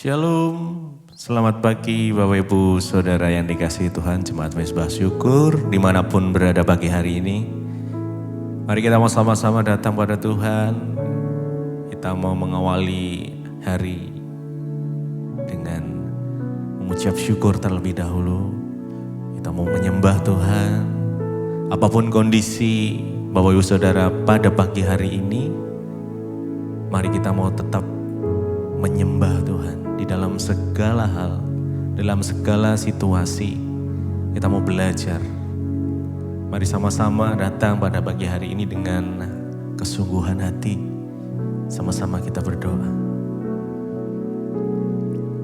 Shalom, selamat pagi Bapak Ibu Saudara yang dikasihi Tuhan, Jemaat Mezbah Syukur dimanapun berada pagi hari ini. Mari kita mau sama-sama datang pada Tuhan. Kita mau mengawali hari dengan mengucap syukur terlebih dahulu. Kita mau menyembah Tuhan. Apapun kondisi Bapak Ibu Saudara pada pagi hari ini, mari kita mau tetap menyembah Tuhan di dalam segala hal, dalam segala situasi. Kita mau belajar. Mari sama-sama datang pada pagi hari ini dengan kesungguhan hati. Sama-sama kita berdoa.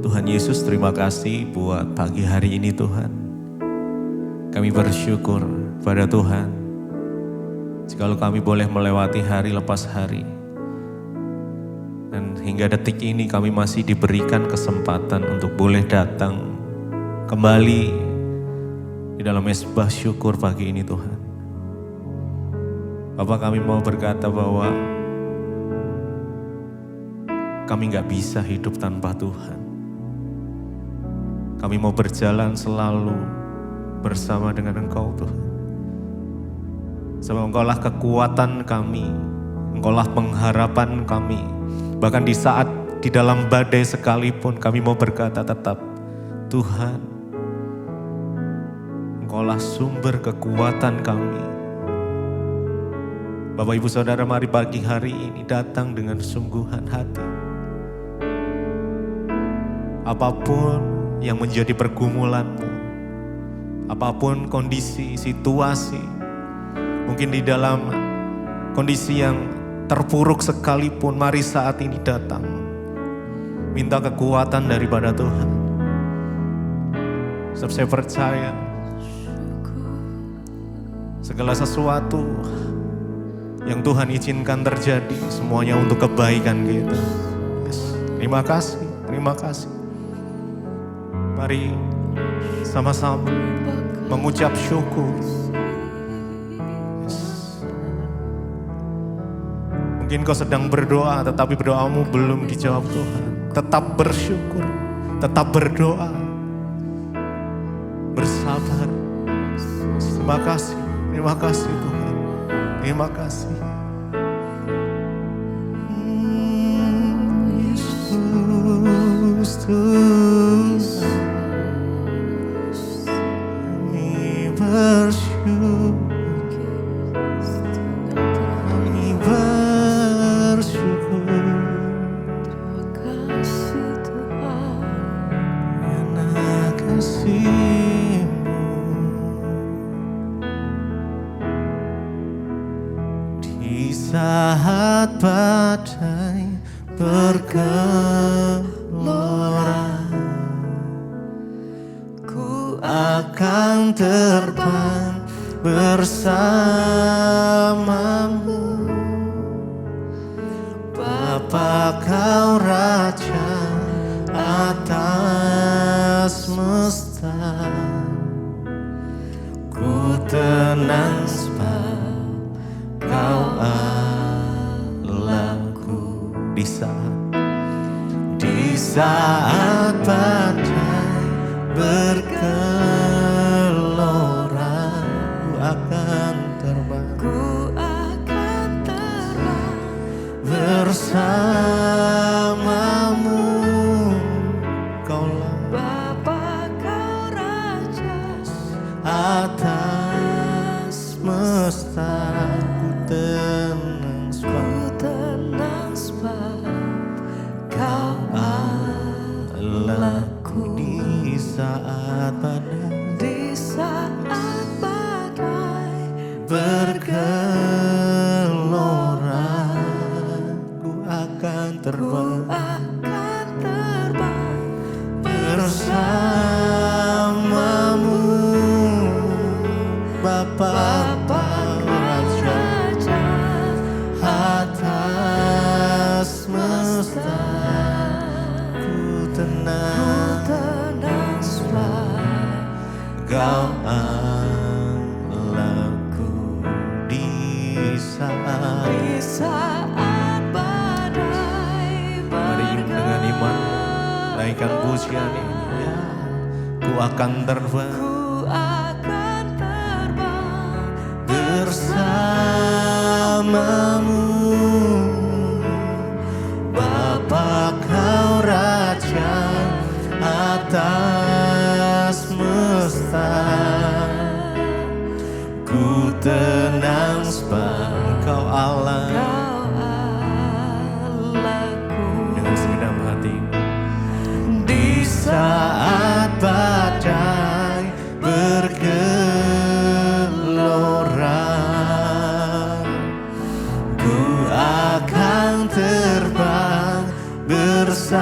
Tuhan Yesus, terima kasih buat pagi hari ini Tuhan. Kami bersyukur pada Tuhan. Jikalau kami boleh melewati hari lepas hari. Dan hingga detik ini kami masih diberikan kesempatan untuk boleh datang kembali di dalam mezbah syukur pagi ini Tuhan. Bapak, kami mau berkata bahwa kami gak bisa hidup tanpa Tuhan. Kami mau berjalan selalu bersama dengan Engkau Tuhan. Sebab Engkaulah kekuatan kami, Engkaulah pengharapan kami. Bahkan di saat di dalam badai sekalipun kami mau berkata tetap, Tuhan, Engkaulah sumber kekuatan kami. Bapak Ibu Saudara, mari pagi hari ini datang dengan sungguhan hati. Apapun yang menjadi pergumulanmu, apapun kondisi, situasi, mungkin di dalam kondisi yang terpuruk sekalipun, mari saat ini datang. Minta kekuatan daripada Tuhan. Sebab saya percaya segala sesuatu yang Tuhan izinkan terjadi, semuanya untuk kebaikan kita. Yes. Terima kasih, terima kasih. Mari sama-sama mengucap syukur. Mungkin kau sedang berdoa tetapi berdoamu belum dijawab Tuhan. Tetap bersyukur, tetap berdoa, bersabar. Terima kasih Tuhan, terima kasih. Yesus Tuhan, kami bersyukur. Saat badai bergelora, ku akan terbang bersamamu. Bapa, Kau Raja atas semesta, ku tenang sebab Kau Allahku. Di saat badai bergelora, ku akan terbang bersamamu. Kaulah Bapa, Kau Raja atas semesta. Tenang sebab Kau Allahku. Di saat badai bergelora, ku akan terbang bersamamu. Bapa, Kau Allahku. Di saat badai bergelora, naikkan pujian ini ya. Ku akan terbang bersamamu, Bapa Kau Raja atas semesta. Ku tenang sebab Kau Allah. Dengan segenap hati di saat badai bergelora, ku akan terbang bersamamu,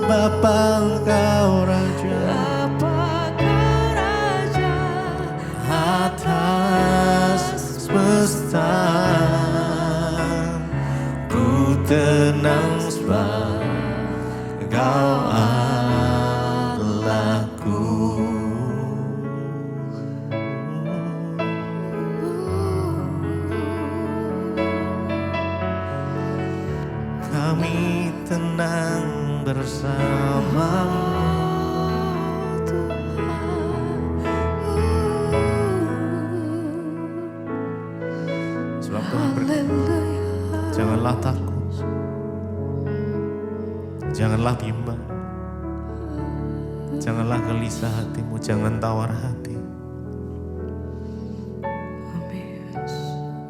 Bapa Kau Raja atas semesta. Ku tenang sebab Kau Allahku. Kami tenang bersamamu, sebab Tuhan berkata, janganlah takut, janganlah bimbang, janganlah gelisah hatimu, jangan tawar hati.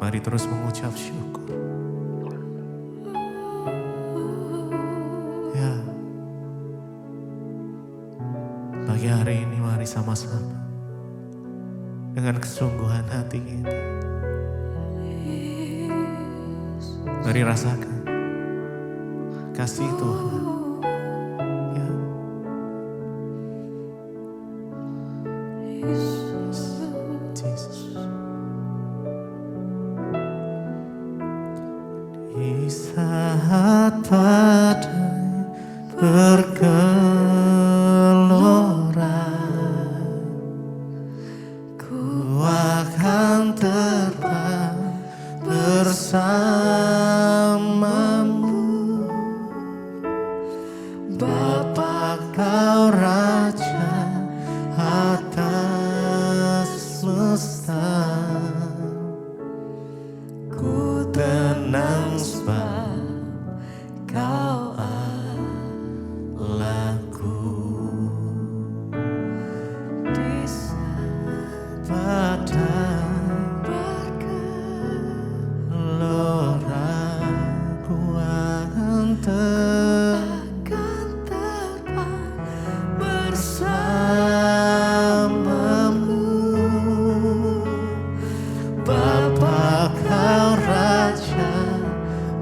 Mari terus mengucap syukur. Ya, pagi hari ini mari sama-sama dengan kesungguhan hati kita. Mari rasakan kasih Tuhan. Ya. Jesus. Di saat badai bergelora, ku akan terbang bersamamu, Bapa Kau Raja atas semesta. Ku tenang sebab Kau Allahku. Di saat badai bergelora, ku akan terbang bersamamu, Bapa Kau Raja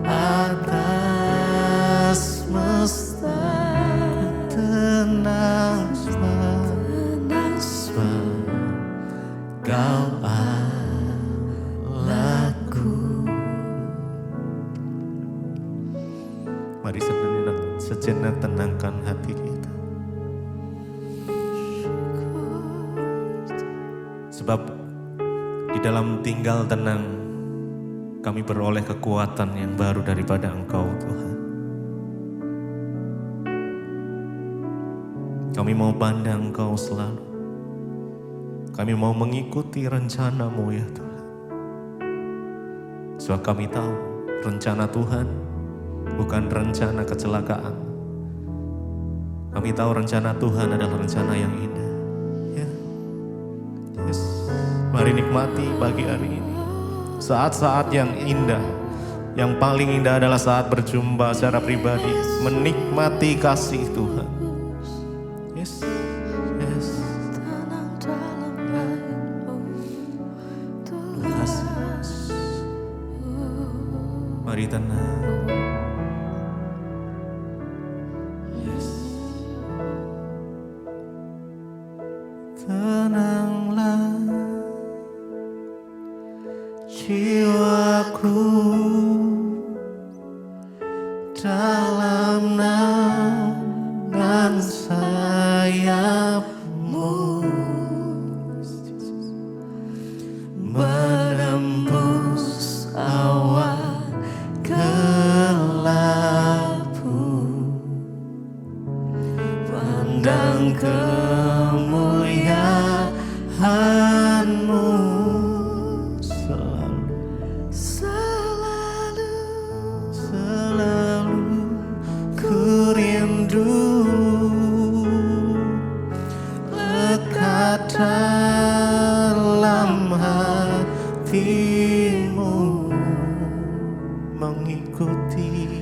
atas semesta. Tenang sebab Kau Allahku. Mari sejenak tenangkan hati kita, sebab di dalam tinggal tenang kami beroleh kekuatan yang baru daripada Engkau Tuhan. Kami mau pandang Engkau selalu. Kami mau mengikuti rencana-Mu ya Tuhan. Sebab kami tahu rencana Tuhan bukan rencana kecelakaan. Kami tahu rencana Tuhan adalah rencana yang indah. Ya. Yes. Mari nikmati pagi hari ini. Saat-saat yang indah. Yang paling indah adalah saat berjumpa secara pribadi. Menikmati kasih Tuhan. Yes. Yes. Kasih. Mari tenang. Tenanglah jiwaku dalam naungan sayap-Mu, menembus awan gelap. dalam hatimu, mengikuti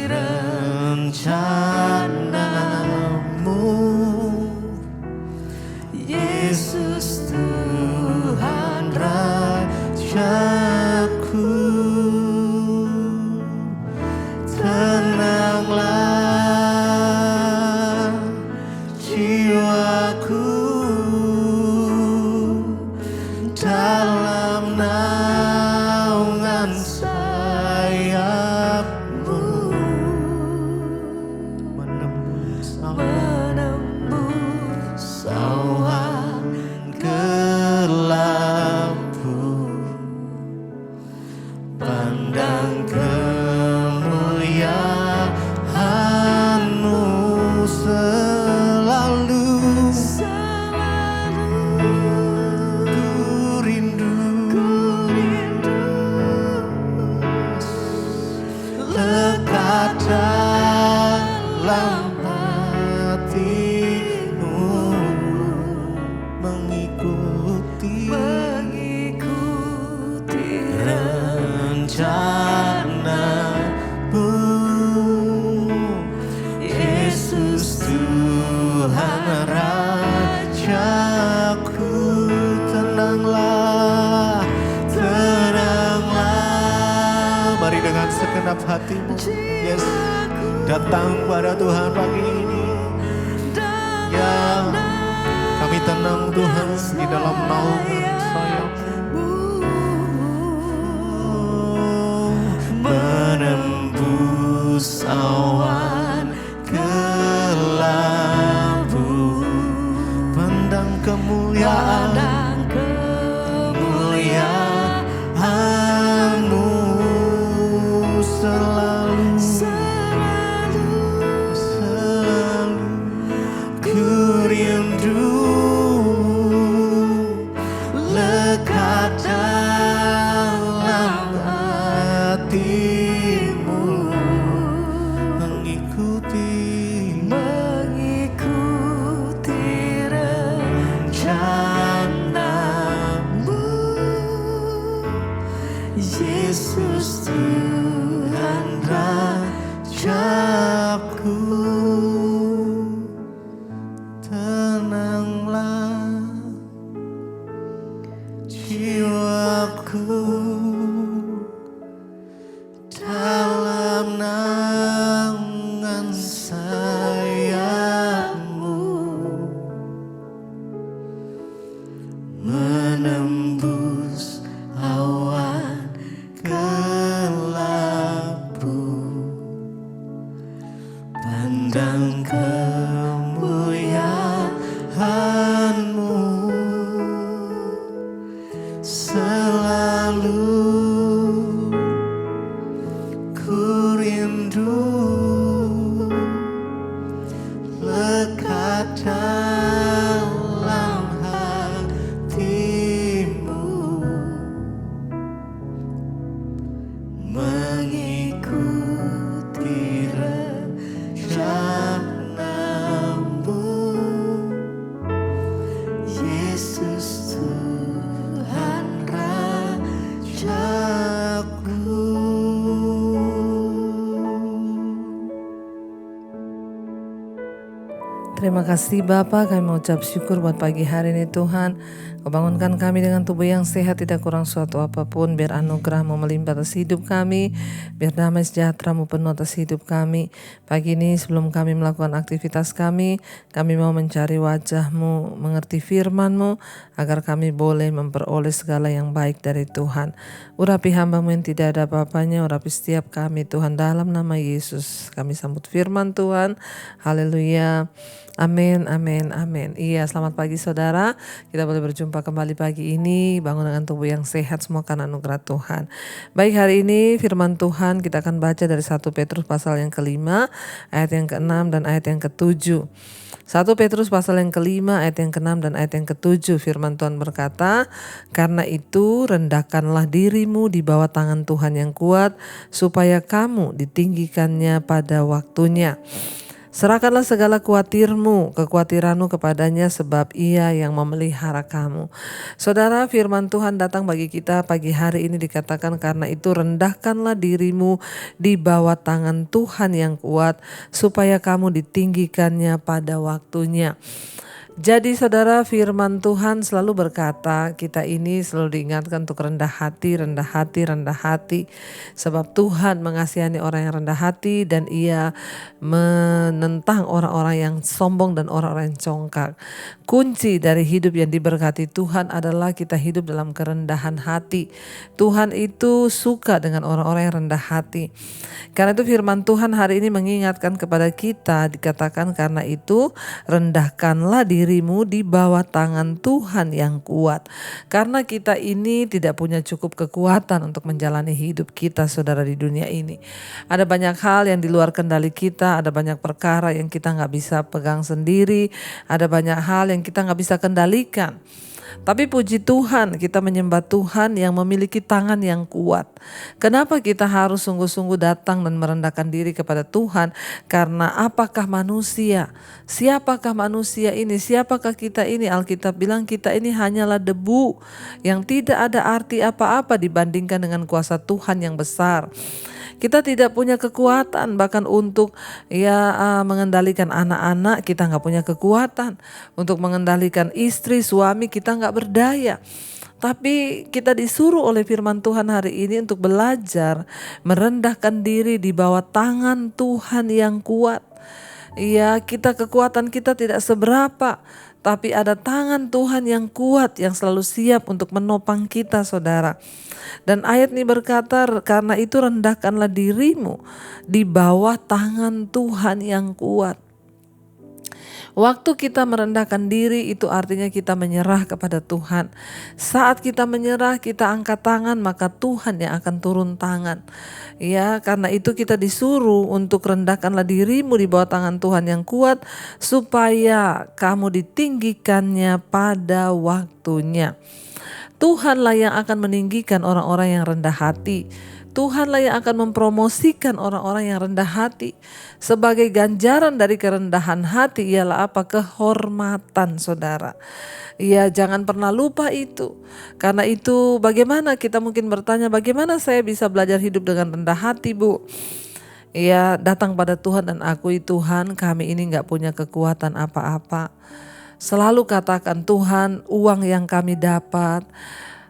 rencanamu. Yesus Tuhan Rajaku, tenanglah jiwaku dalam naungan sayapmu, menembus awan gelapku, pandang kemuliaan-Mu selalu. Ku rindu lekat dalam hatimu, mengikuti rencanamu. Yesus Tuhan Rajaku, tenanglah, tenanglah. Mari dengan segenap hatimu, yes, datang pada Tuhan pagi ini. Ya, kami tenang Tuhan di dalam naungan sayap-Mu, menembus awan gelapku, pandang kemuliaan-Mu selalu, ku rindu lekat dalam hatimu, mengikuti rencanamu. Yesus Tuhan Rajaku, tenanglah jiwaku dalam naungan sayap-Mu, menembus awan gelapku, pandang kemuliaan-Mu selalu, ku rindu lekat dalam hatimu, mengikuti rencanamu. Yesus Tuhan Rajaku. Terima kasih Bapa, kami mengucap syukur buat pagi hari ini Tuhan. Kau bangunkan kami dengan tubuh yang sehat, tidak kurang suatu apapun. Biar anugerah-Mu melimpah atas hidup kami, biar damai sejahtera-Mu penuh atas hidup kami. Pagi ini sebelum kami melakukan aktivitas kami mau mencari wajah-Mu, mengerti firman-Mu, agar kami boleh memperoleh segala yang baik dari Tuhan. Urapi hamba-Mu yang tidak ada apa-apanya, urapi setiap kami Tuhan, dalam nama Yesus. Kami sambut firman Tuhan. Haleluya. Amin, amin, amin. Iya, selamat pagi saudara. Kita boleh berjumpa kembali pagi ini. Bangun dengan tubuh yang sehat, semua karena anugerah Tuhan. Baik, hari ini firman Tuhan kita akan baca dari 1 Petrus pasal yang ke-5, ayat yang ke-6 dan ayat yang ke-7. 1 Petrus pasal yang ke-5 ayat yang ke-6 dan ayat yang ke-7. Firman Tuhan berkata, "Karena itu rendahkanlah dirimu di bawah tangan Tuhan yang kuat, supaya kamu ditinggikannya pada waktunya." Serahkanlah segala kekhawatiranmu kepadanya sebab Ia yang memelihara kamu. Saudara, firman Tuhan datang bagi kita pagi hari ini dikatakan, karena itu rendahkanlah dirimu di bawah tangan Tuhan yang kuat, supaya kamu ditinggikannya pada waktunya. Jadi saudara, firman Tuhan selalu berkata, kita ini selalu diingatkan untuk rendah hati, rendah hati, rendah hati. Sebab Tuhan mengasihani orang yang rendah hati dan Ia menentang orang-orang yang sombong dan orang-orang yang congkak. Kunci dari hidup yang diberkati Tuhan adalah kita hidup dalam kerendahan hati. Tuhan itu suka dengan orang-orang yang rendah hati. Karena itu firman Tuhan hari ini mengingatkan kepada kita, dikatakan karena itu rendahkanlah dirimu di bawah tangan Tuhan yang kuat. Karena kita ini tidak punya cukup kekuatan untuk menjalani hidup kita saudara di dunia ini. Ada banyak hal yang di luar kendali kita, ada banyak perkara yang kita gak bisa pegang sendiri, ada banyak hal yang kita gak bisa kendalikan. Tapi puji Tuhan, kita menyembah Tuhan yang memiliki tangan yang kuat. Kenapa kita harus sungguh-sungguh datang dan merendahkan diri kepada Tuhan? Karena apakah manusia? Siapakah manusia ini? Siapakah kita ini? Alkitab bilang kita ini hanyalah debu yang tidak ada arti apa-apa dibandingkan dengan kuasa Tuhan yang besar. Kita tidak punya kekuatan bahkan untuk mengendalikan anak-anak, kita nggak punya kekuatan. Untuk mengendalikan istri, suami, kita nggak berdaya. Tapi kita disuruh oleh firman Tuhan hari ini untuk belajar merendahkan diri di bawah tangan Tuhan yang kuat. Kekuatan kita tidak seberapa, tapi ada tangan Tuhan yang kuat yang selalu siap untuk menopang kita saudara. Dan ayat ini berkata, karena itu rendahkanlah dirimu di bawah tangan Tuhan yang kuat. Waktu kita merendahkan diri itu artinya kita menyerah kepada Tuhan. Saat kita menyerah, kita angkat tangan, maka Tuhan yang akan turun tangan. Karena itu kita disuruh untuk rendahkanlah dirimu di bawah tangan Tuhan yang kuat, supaya kamu ditinggikannya pada waktunya. Tuhanlah yang akan meninggikan orang-orang yang rendah hati. Tuhanlah yang akan mempromosikan orang-orang yang rendah hati. Sebagai ganjaran dari kerendahan hati ialah apa? Kehormatan saudara. Jangan pernah lupa itu. Karena itu bagaimana kita mungkin bertanya, bagaimana saya bisa belajar hidup dengan rendah hati, Bu? Datang pada Tuhan dan akui, Tuhan, kami ini gak punya kekuatan apa-apa. Selalu katakan, Tuhan, uang yang kami dapat,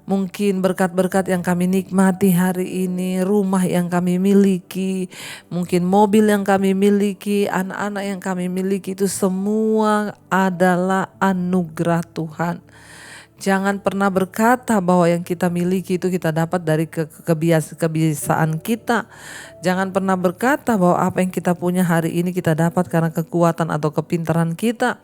mungkin berkat-berkat yang kami nikmati hari ini, rumah yang kami miliki, mungkin mobil yang kami miliki, anak-anak yang kami miliki, itu semua adalah anugerah Tuhan. Jangan pernah berkata bahwa yang kita miliki itu kita dapat dari kebiasaan kita. Jangan pernah berkata bahwa apa yang kita punya hari ini kita dapat karena kekuatan atau kepintaran kita.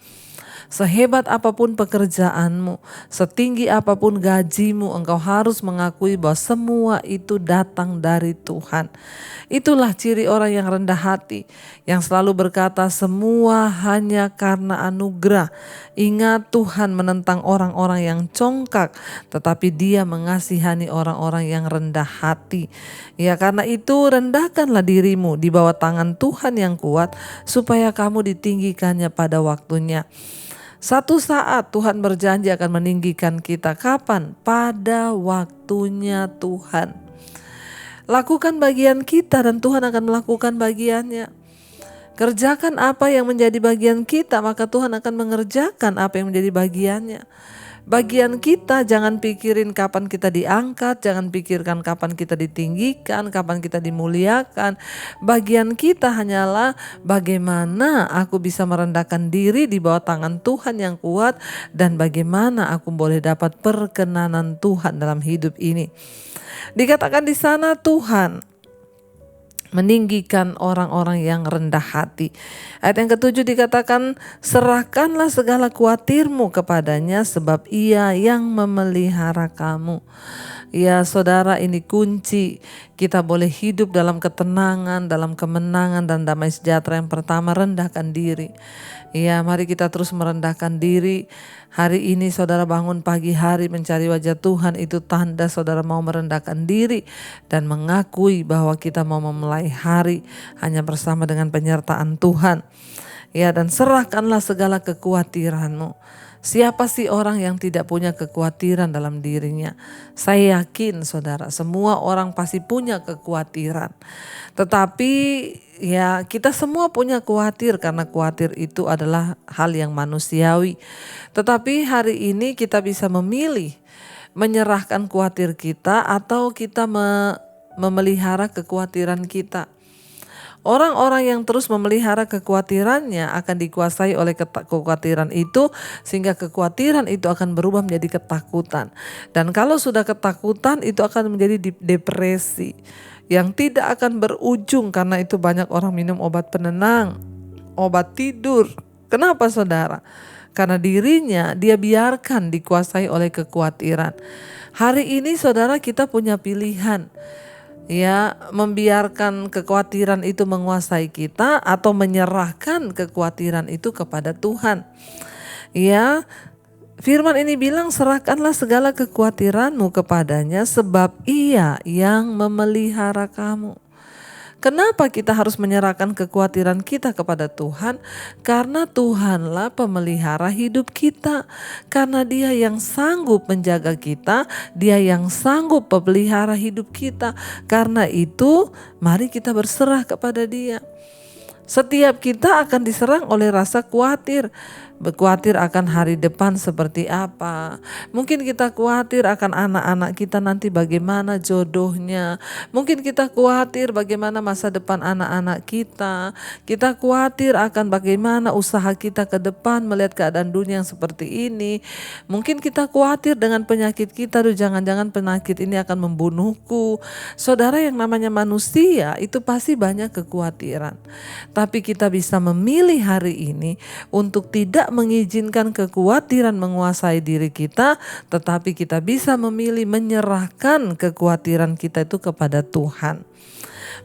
Sehebat apapun pekerjaanmu, setinggi apapun gajimu, engkau harus mengakui bahwa semua itu datang dari Tuhan. Itulah ciri orang yang rendah hati, yang selalu berkata semua hanya karena anugerah. Ingat, Tuhan menentang orang-orang yang congkak, tetapi Dia mengasihani orang-orang yang rendah hati. Karena itu rendahkanlah dirimu di bawah tangan Tuhan yang kuat, supaya kamu ditinggikannya pada waktunya. Satu saat Tuhan berjanji akan meninggikan kita. Kapan? Pada waktunya Tuhan. Lakukan bagian kita dan Tuhan akan melakukan bagiannya. Kerjakan apa yang menjadi bagian kita, maka Tuhan akan mengerjakan apa yang menjadi bagiannya. Bagian kita jangan pikirin kapan kita diangkat, jangan pikirkan kapan kita ditinggikan, kapan kita dimuliakan. Bagian kita hanyalah bagaimana aku bisa merendahkan diri di bawah tangan Tuhan yang kuat, dan bagaimana aku boleh dapat perkenanan Tuhan dalam hidup ini. Dikatakan di sana Tuhan meninggikan orang-orang yang rendah hati. Ayat yang ke-7 dikatakan, serahkanlah segala khawatirmu kepadanya sebab Ia yang memelihara kamu. Saudara, ini kunci kita boleh hidup dalam ketenangan, dalam kemenangan dan damai sejahtera. Yang pertama, rendahkan diri. Mari kita terus merendahkan diri. Hari ini saudara bangun pagi hari mencari wajah Tuhan, itu tanda saudara mau merendahkan diri dan mengakui bahwa kita mau memulai hari hanya bersama dengan penyertaan Tuhan. Ya, dan serahkanlah segala kekhawatiranmu. Siapa sih orang yang tidak punya kekhawatiran dalam dirinya? Saya yakin saudara, semua orang pasti punya kekhawatiran. Tetapi ya kita semua punya khawatir karena khawatir itu adalah hal yang manusiawi. Tetapi hari ini kita bisa memilih menyerahkan khawatir kita atau kita memelihara kekhawatiran kita. Orang-orang yang terus memelihara kekhawatirannya akan dikuasai oleh kekhawatiran itu, sehingga kekhawatiran itu akan berubah menjadi ketakutan. Dan kalau sudah ketakutan itu akan menjadi depresi yang tidak akan berujung, karena itu banyak orang minum obat penenang, obat tidur. Kenapa saudara? Karena dirinya dia biarkan dikuasai oleh kekhawatiran. Hari ini saudara kita punya pilihan. Ya, membiarkan kekhawatiran itu menguasai kita atau menyerahkan kekhawatiran itu kepada Tuhan. Ya, firman ini bilang serahkanlah segala kekhawatiranmu kepadanya sebab Ia yang memelihara kamu. Kenapa kita harus menyerahkan kekhawatiran kita kepada Tuhan? Karena Tuhanlah pemelihara hidup kita. Karena Dia yang sanggup menjaga kita, Dia yang sanggup memelihara hidup kita. Karena itu, mari kita berserah kepada Dia. Setiap kita akan diserang oleh rasa khawatir. Khawatir akan hari depan seperti apa. Mungkin kita khawatir akan anak-anak kita nanti bagaimana jodohnya. Mungkin kita khawatir bagaimana masa depan anak-anak kita. Kita khawatir akan bagaimana usaha kita ke depan melihat keadaan dunia yang seperti ini. Mungkin kita khawatir dengan penyakit kita. Jangan-jangan penyakit ini akan membunuhku. Saudara, yang namanya manusia itu pasti banyak kekhawatiran. Tapi kita bisa memilih hari ini untuk tidak mengizinkan kekhawatiran menguasai diri kita, tetapi kita bisa memilih menyerahkan kekhawatiran kita itu kepada Tuhan.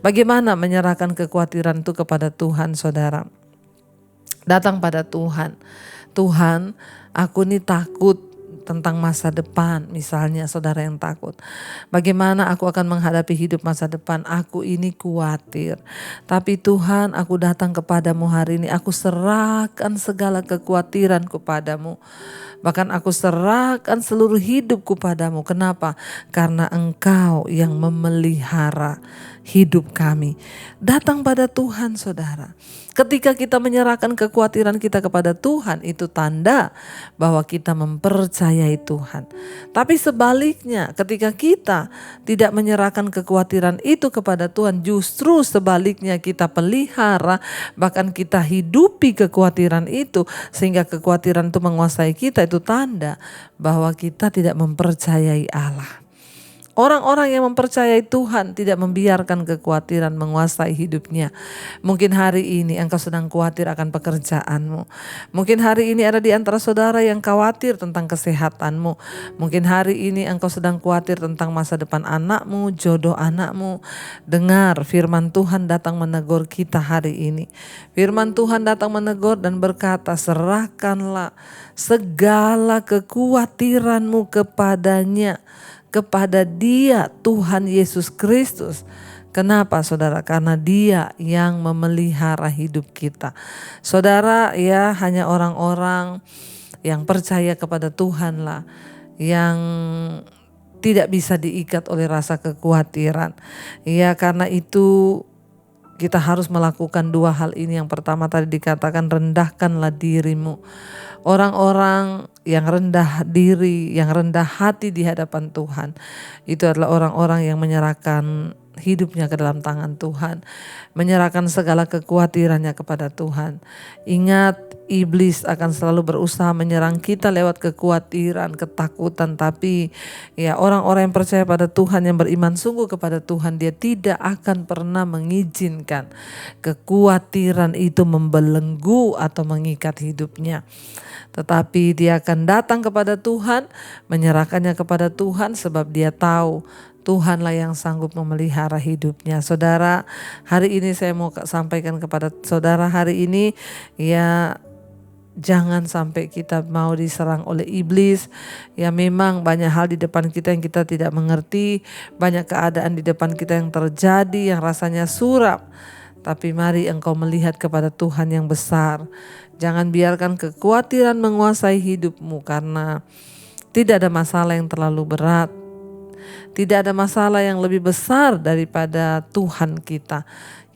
Bagaimana menyerahkan kekhawatiran itu kepada Tuhan, saudara? Datang pada Tuhan. Tuhan, aku ini takut tentang masa depan, misalnya saudara yang takut. Bagaimana aku akan menghadapi hidup masa depan? Aku ini khawatir. Tapi Tuhan, aku datang kepadamu hari ini. Aku serahkan segala kekhawatiran kepadamu. Bahkan aku serahkan seluruh hidupku padamu. Kenapa? Karena Engkau yang memelihara hidup kami. Datang pada Tuhan, saudara. Ketika kita menyerahkan kekhawatiran kita kepada Tuhan, itu tanda bahwa kita mempercayai Tuhan. Tapi sebaliknya, ketika kita tidak menyerahkan kekhawatiran itu kepada Tuhan, justru sebaliknya kita pelihara, bahkan kita hidupi kekhawatiran itu, sehingga kekhawatiran itu menguasai kita, itu tanda bahwa kita tidak mempercayai Allah. Orang-orang yang mempercayai Tuhan tidak membiarkan kekhawatiran menguasai hidupnya. Mungkin hari ini engkau sedang khawatir akan pekerjaanmu. Mungkin hari ini ada di antara saudara yang khawatir tentang kesehatanmu. Mungkin hari ini engkau sedang khawatir tentang masa depan anakmu, jodoh anakmu. Dengar, firman Tuhan datang menegur kita hari ini. Firman Tuhan datang menegur dan berkata, serahkanlah segala kekhawatiranmu kepadanya, kepada Dia, Tuhan Yesus Kristus. Kenapa saudara? Karena Dia yang memelihara hidup kita. Saudara, ya hanya orang-orang yang percaya kepada Tuhan lah yang tidak bisa diikat oleh rasa kekhawatiran. Ya, karena itu kita harus melakukan dua hal ini. Yang pertama tadi dikatakan, rendahkanlah dirimu. Orang-orang yang rendah diri, yang rendah hati di hadapan Tuhan, itu adalah orang-orang yang menyerahkan hidupnya ke dalam tangan Tuhan, menyerahkan segala kekhawatirannya kepada Tuhan. Ingat, iblis akan selalu berusaha menyerang kita lewat kekhawatiran, ketakutan. Tapi ya, orang-orang yang percaya pada Tuhan, yang beriman sungguh kepada Tuhan, dia tidak akan pernah mengizinkan kekhawatiran itu membelenggu atau mengikat hidupnya. Tetapi dia akan datang kepada Tuhan, menyerahkannya kepada Tuhan, sebab dia tahu Tuhanlah yang sanggup memelihara hidupnya. Saudara, hari ini saya mau sampaikan kepada saudara hari ini, ya jangan sampai kita mau diserang oleh iblis. Ya, memang banyak hal di depan kita yang kita tidak mengerti, banyak keadaan di depan kita yang terjadi yang rasanya suram. tapi mari engkau melihat kepada Tuhan yang besar. Jangan biarkan kekhawatiran menguasai hidupmu, karena tidak ada masalah yang terlalu berat. Tidak ada masalah yang lebih besar daripada Tuhan kita.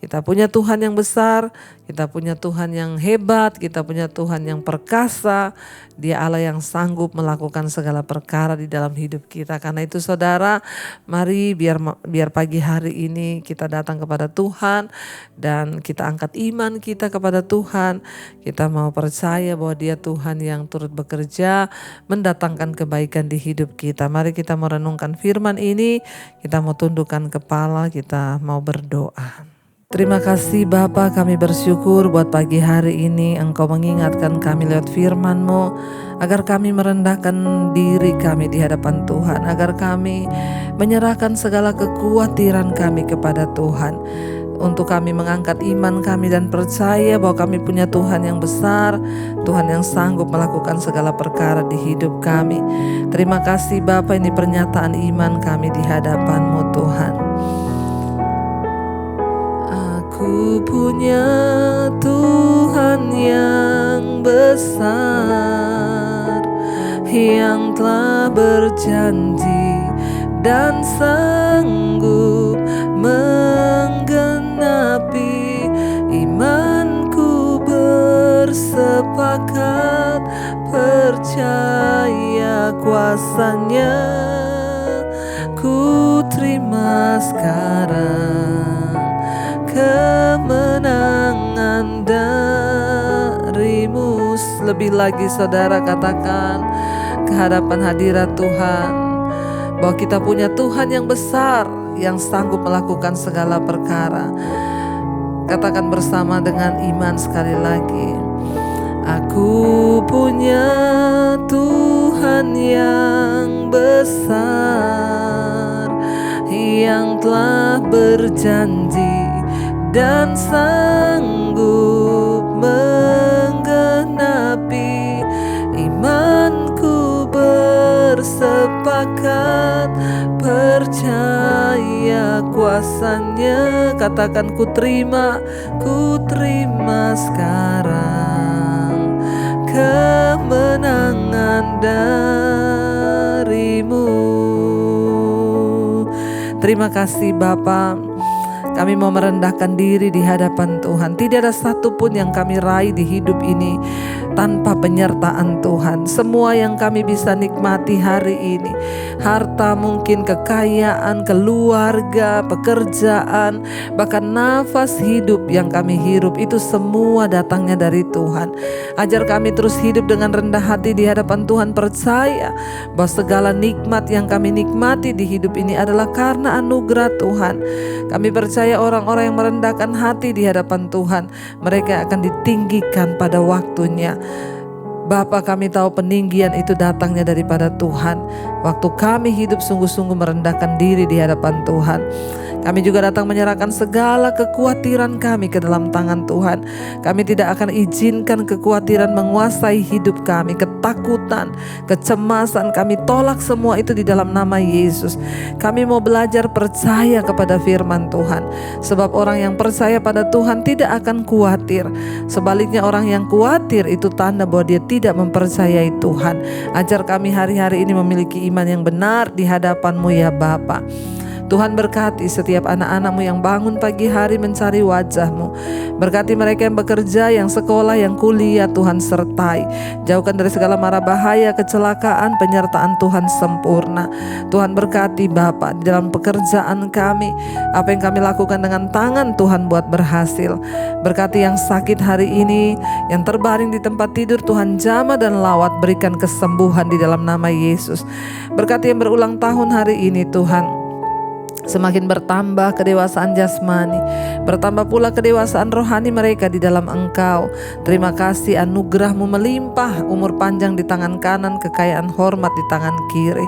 Kita punya Tuhan yang besar, kita punya Tuhan yang hebat, kita punya Tuhan yang perkasa. Dia Allah yang sanggup melakukan segala perkara di dalam hidup kita. Karena itu saudara, mari biar pagi hari ini kita datang kepada Tuhan dan kita angkat iman kita kepada Tuhan. Kita mau percaya bahwa Dia Tuhan yang turut bekerja mendatangkan kebaikan di hidup kita. Mari kita merenungkan firman ini, kita mau tundukkan kepala, kita mau berdoa. Terima kasih Bapa, kami bersyukur buat pagi hari ini Engkau mengingatkan kami lewat firman-Mu, agar kami merendahkan diri kami di hadapan Tuhan, agar kami menyerahkan segala kekhawatiran kami kepada Tuhan, untuk kami mengangkat iman kami dan percaya bahwa kami punya Tuhan yang besar, Tuhan yang sanggup melakukan segala perkara di hidup kami. Terima kasih Bapa, ini pernyataan iman kami di hadapan-Mu Tuhan. Aku punya Tuhan yang besar, yang telah berjanji dan sanggup menggenapi. Imanku bersepakat percaya kuasa-Nya. Ku terima sekarang kemenangan dari-Mu. Lebih lagi saudara, katakan ke hadapan hadirat Tuhan bahwa kita punya Tuhan yang besar, yang sanggup melakukan segala perkara. Katakan bersama dengan iman sekali lagi. Aku punya Tuhan yang besar, yang telah berjanji dan sanggup menggenapi. Imanku bersepakat percaya kuasa-Nya. Katakan ku terima sekarang kemenangan dari-Mu. Terima kasih Bapa. Kami mau merendahkan diri di hadapan Tuhan. Tidak ada satupun yang kami raih di hidup ini tanpa penyertaan Tuhan. Semua yang kami bisa nikmati hari ini, harta mungkin, kekayaan, keluarga, pekerjaan, bahkan nafas hidup yang kami hirup, itu semua datangnya dari Tuhan. Ajar kami terus hidup dengan rendah hati di hadapan Tuhan, percaya bahwa segala nikmat yang kami nikmati di hidup ini adalah karena anugerah Tuhan. Kami percaya orang-orang yang merendahkan hati di hadapan Tuhan, mereka akan ditinggikan pada waktunya. Bapa, kami tahu peninggian itu datangnya daripada Tuhan. Waktu kami hidup sungguh-sungguh merendahkan diri di hadapan Tuhan, kami juga datang menyerahkan segala kekhawatiran kami ke dalam tangan Tuhan. Kami tidak akan izinkan kekhawatiran menguasai hidup kami, ketakutan, kecemasan, kami tolak semua itu di dalam nama Yesus. Kami mau belajar percaya kepada firman Tuhan, sebab orang yang percaya pada Tuhan tidak akan khawatir. Sebaliknya orang yang khawatir itu tanda bahwa dia tidak mempercayai Tuhan. Ajar kami hari-hari ini memiliki iman yang benar di hadapan-Mu ya Bapa. Tuhan berkati setiap anak-anak-Mu yang bangun pagi hari mencari wajah-Mu. Berkati mereka yang bekerja, yang sekolah, yang kuliah, Tuhan sertai. Jauhkan dari segala mara bahaya, kecelakaan, penyertaan Tuhan sempurna. Tuhan berkati Bapa di dalam pekerjaan kami. Apa yang kami lakukan dengan tangan, Tuhan buat berhasil. Berkati yang sakit hari ini, yang terbaring di tempat tidur, Tuhan jamah dan lawat, berikan kesembuhan di dalam nama Yesus. Berkati yang berulang tahun hari ini Tuhan, semakin bertambah kedewasaan jasmani, bertambah pula kedewasaan rohani mereka di dalam Engkau. Terima kasih anugerah-Mu melimpah, umur panjang di tangan kanan, kekayaan hormat di tangan kiri.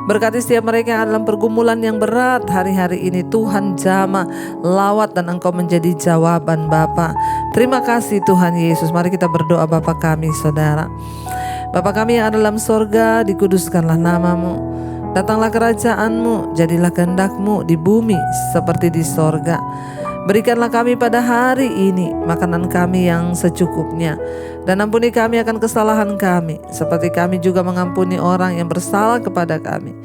Berkati setiap mereka yang ada dalam pergumulan yang berat hari-hari ini, Tuhan jamah, lawat, dan Engkau menjadi jawaban Bapa. Terima kasih Tuhan Yesus. Mari kita berdoa. Bapa kami saudara, Bapa kami yang ada dalam sorga, dikuduskanlah nama-Mu. Datanglah kerajaan-Mu, jadilah kehendak-Mu di bumi seperti di sorga. Berikanlah kami pada hari ini makanan kami yang secukupnya. Dan ampuni kami akan kesalahan kami, seperti kami juga mengampuni orang yang bersalah kepada kami.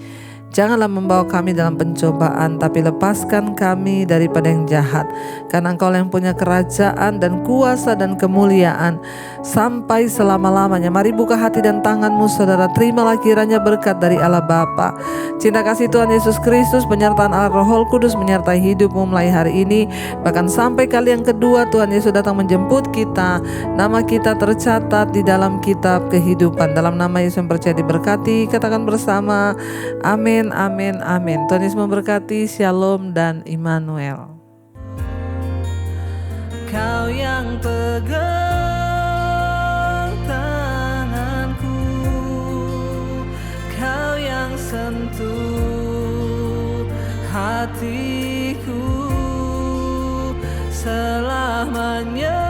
Janganlah membawa kami dalam pencobaan, tapi lepaskan kami daripada yang jahat. Karena Engkau yang punya kerajaan dan kuasa dan kemuliaan sampai selama-lamanya. Mari buka hati dan tanganmu saudara, terimalah kiranya berkat dari Allah Bapa, cinta kasih Tuhan Yesus Kristus, penyertaan Allah Roh Kudus menyertai hidupmu mulai hari ini, bahkan sampai kali yang kedua Tuhan Yesus datang menjemput kita. Nama kita tercatat di dalam kitab kehidupan. Dalam nama Yesus yang percaya diberkati, katakan bersama, amin. Amin, amin. Tuhan Yesus memberkati. Shalom dan Immanuel. Kau yang pegang tanganku, Kau yang sentuh hatiku, selamanya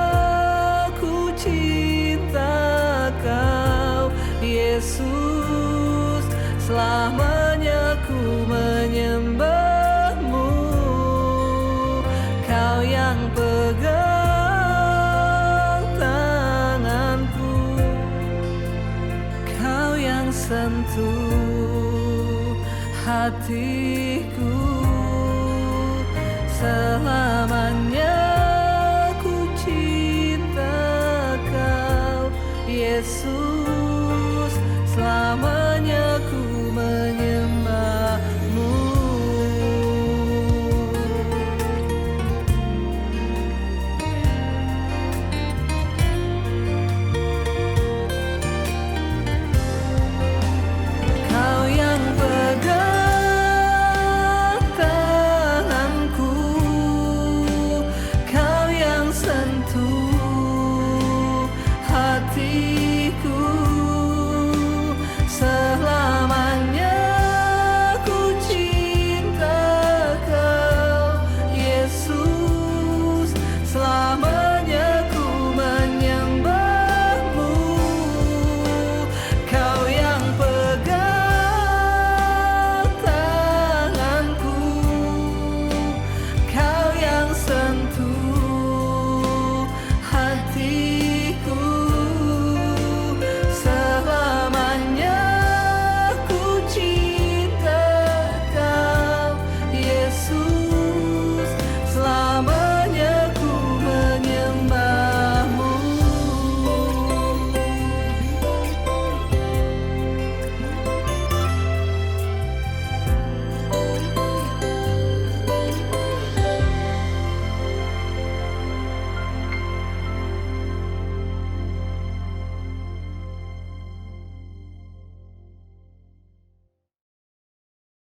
ku cinta Kau Yesus, selamanya ku menyembahmu. Kau yang pegang tanganku, Kau yang sentuh hatiku, selamanya ku cinta Kau Yesus, selamanya